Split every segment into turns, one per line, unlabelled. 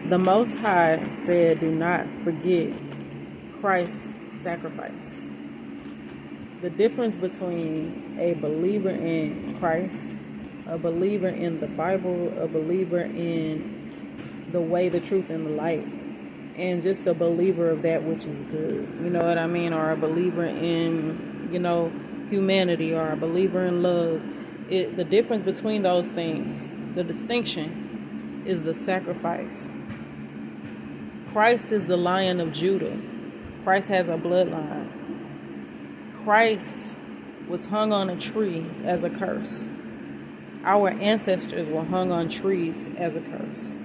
The Most High said, do not forget Christ's sacrifice. The difference between a believer in Christ, a believer in the Bible, a believer in the way, the truth, and the light, and just a believer of that which is good, you know what I mean? Or a believer in, humanity, or a believer in love. The difference between those things, the distinction, is the sacrifice. Christ is the Lion of Judah. Christ has a bloodline. Christ was hung on a tree as a curse. Our ancestors were hung on trees as a curse.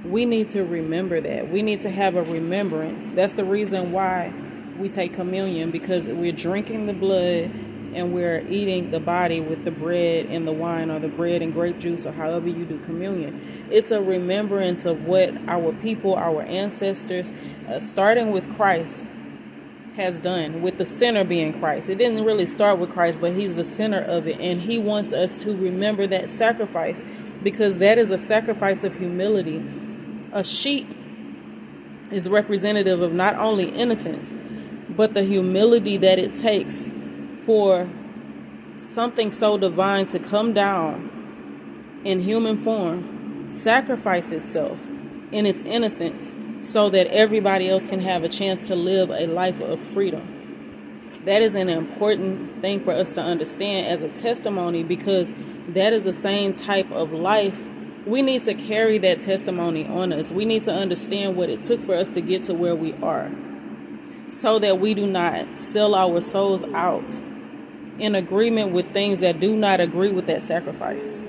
We need to remember that. We need to have a remembrance. That's the reason why we take communion, because we're drinking the blood and we're eating the body with the bread and the wine, or the bread and grape juice, or however you do communion. It's a remembrance of what our people, our ancestors, starting with Christ, has done, with the center being Christ. It didn't really start with Christ, but he's the center of it, and he wants us to remember that sacrifice, because that is a sacrifice of humility. A sheep is representative of not only innocence, but the humility that it takes for something so divine to come down in human form, sacrifice itself in its innocence, so that everybody else can have a chance to live a life of freedom. That is an important thing for us to understand as a testimony, because that is the same type of life. We need to carry that testimony on us. We need to understand what it took for us to get to where we are, so that we do not sell our souls out in agreement with things that do not agree with that sacrifice.